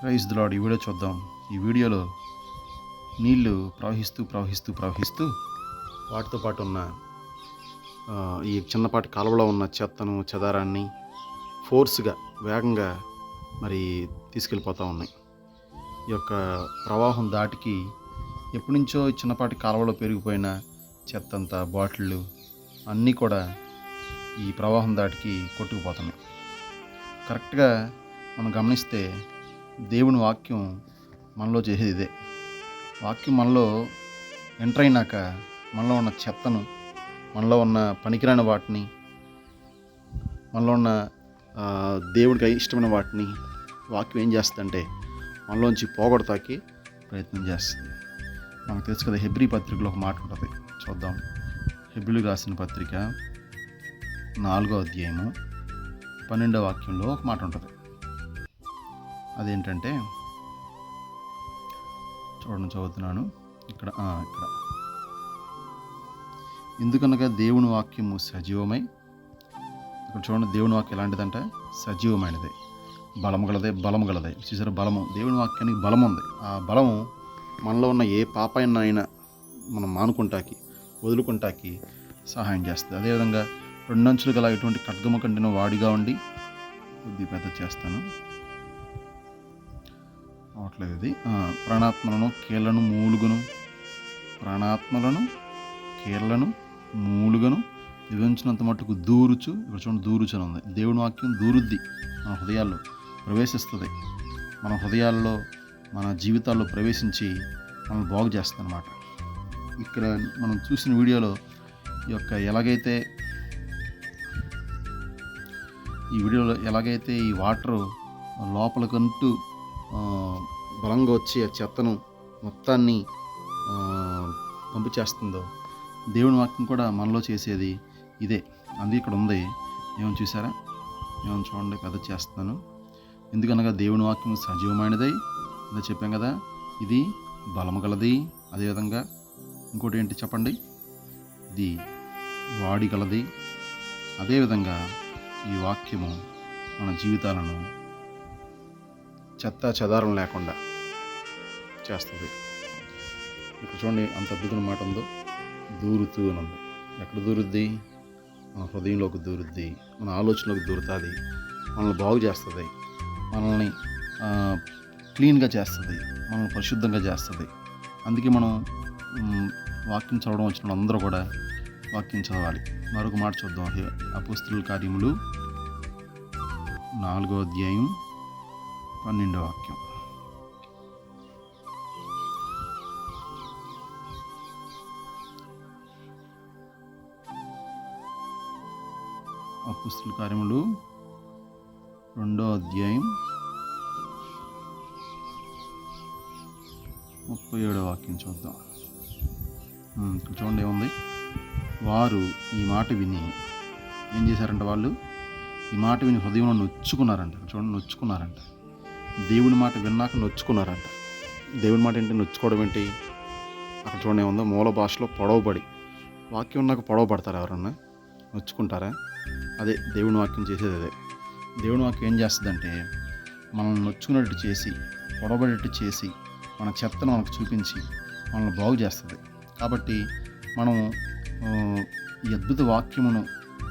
Praise the lord. ఈ video చూద్దాం. ఈ వీడియోలో నీళ్లు ప్రవహిస్తూ వాటితో పాటు ఉన్న ఈ చిన్నపాటి కాలువలో ఉన్న చెత్తను చెదారాన్ని ఫోర్స్గా వేగంగా మరి తీసుకెళ్ళిపోతూ ఉన్నాయి. ఈ యొక్క ప్రవాహం దాటికి ఎప్పటి నుంచో చిన్నపాటి కాలువలో పెరిగిపోయిన చెత్తంతా బాటిళ్ళు అన్నీ కూడా ఈ ప్రవాహం దాటికి కొట్టుకుపోతున్నాయి. కరెక్ట్గా మనం గమనిస్తే దేవుని వాక్యం మనలో చేసేది ఇదే. వాక్యం మనలో ఎంటర్ అయినాక మనలో ఉన్న చెత్తను, మనలో ఉన్న పనికిరాని వాటిని, మనలో ఉన్న దేవుడికి ఇష్టమైన వాటిని వాక్యం ఏం చేస్తుందంటే మనలోంచి పోగొడతాకి ప్రయత్నం చేస్తుంది. మనకు తెలుసు కదా, హెబ్రీ పత్రికలో ఒక మాట ఉంటుంది, చూద్దాం. హెబ్రీలకు రాసిన పత్రిక 4వ అధ్యాయము 12వ వాక్యంలో ఒక మాట ఉంటుంది. అదేంటంటే, చూడండి, చదువుతున్నాను. ఇక్కడ ఎందుకనగా దేవుని వాక్యము సజీవమై, ఇక్కడ చూడండి, దేవుని వాక్యం ఎలాంటిదంటే సజీవమైనది, బలము గలదే. చూసారా, బలము. దేవుని వాక్యానికి బలం ఉంది. ఆ బలము మనలో ఉన్న ఏ పాపైనా మనం మానుకుంటాకి, వదులుకుంటాకి సహాయం చేస్తుంది. అదేవిధంగా 2 అంచులు గల ఇటువంటి ఖడ్గము కంటిన వాడిగా ఉండి, కొద్ది పెద్ద చేస్తాను అవట్లేదు ఇది, ప్రాణాత్మలను కీళ్లను మూలుగను వివరించినంత మట్టుకు దూరుచు, ఇక్కడ చూడండి, దూరుచు అని ఉంది. దేవుని వాక్యం దూరుద్ది, మన హృదయాల్లో ప్రవేశిస్తుంది, మన హృదయాల్లో, మన జీవితాల్లో ప్రవేశించి మనం బాగు చేస్తుంది అన్నమాట. ఇక్కడ మనం చూసిన వీడియోలో ఎలాగైతే ఈ వాటరు లోపలికంటూ బలంగా వచ్చి ఆ చెత్తను మొత్తాన్ని పంపు చేస్తుందో, దేవుని వాక్యం కూడా మనలో చేసేది ఇదే. అందుకే ఇక్కడ ఉంది, ఏమని చూసారా, ఏమని చూడండి, పెద్ద చేస్తున్నాను. ఎందుకనగా దేవుని వాక్యం సజీవమైనదై, అదే చెప్పాం కదా, ఇది బలము గలది. అదేవిధంగా ఇంకోటి ఏంటి చెప్పండి, ఇది వాడి గలది. అదేవిధంగా ఈ వాక్యము మన జీవితాలను చెత్త చెదారం లేకుండా చేస్తుంది. ఇక్కడ చూడండి, అంత అద్భుతమైన మాట ఉందో, దూరుతూ అని ఉంది. ఎక్కడ దూరుద్ది? మన హృదయంలోకి దూరుద్ది, మన ఆలోచనలోకి దూరుతుంది, మనల్ని బాగు చేస్తుంది, మనల్ని క్లీన్గా చేస్తుంది, మనల్ని పరిశుద్ధంగా చేస్తుంది. అందుకే మనం వాక్యం చదవడం వచ్చిన అందరూ కూడా వాక్యం చదవాలి. మరొక మాట చూద్దాం. అపోస్తలుల కార్యములు 4వ అధ్యాయం 12వ వాక్యం. అపోస్తలుల కార్యములు 2వ అధ్యాయం 37వ వాక్యం చూద్దాం. చూడండి, ఏముంది, వారు ఈ మాట విని ఏం చేశారంట, వాళ్ళు ఈ మాట విని హృదయంలో నొచ్చుకున్నారంట. చూడండి, నొచ్చుకున్నారంట. దేవుని మాట విన్నాక నొచ్చుకున్నారంట. దేవుని మాట ఏంటి, నొచ్చుకోవడం ఏంటి? అక్కడ చూడండి, ఏముందో, మూల భాషలో పొడవబడి. వాక్యం ఉన్నాక పొడవబడతారు ఎవరన్నా? నొచ్చుకుంటారా? అదే దేవుని వాక్యం చేసేది. అదే దేవుని వాక్యం ఏం చేస్తుందంటే మనల్ని నొచ్చుకున్నట్టు చేసి, పొడవబడేట్టు చేసి, మన చెత్తను మనకు చూపించి మనల్ని బాగు చేస్తుంది. కాబట్టి మనం ఈ అద్భుత వాక్యమును,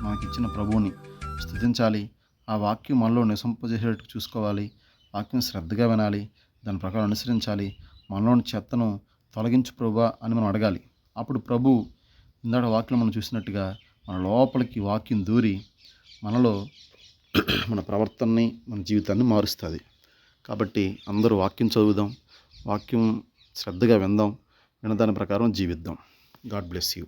మనకిచ్చిన ప్రభువుని స్తుతించాలి. ఆ వాక్యం మనలో నివసింపజేసేటట్టు చూసుకోవాలి. వాక్యం శ్రద్ధగా వినాలి, దాని ప్రకారం అనుసరించాలి. మనలోని చెత్తను తొలగించు ప్రభువా అని మనం అడగాలి. అప్పుడు ప్రభు ఇందాక వాక్యం మనం చూసినట్టుగా మన లోపలికి వాక్యం దూరి మనలో మన ప్రవర్తనని, మన జీవితాన్ని మారుస్తుంది. కాబట్టి అందరూ వాక్యం చదువుదాం, వాక్యం శ్రద్ధగా విందాం, వినదాని ప్రకారం జీవిద్దాం. God bless you.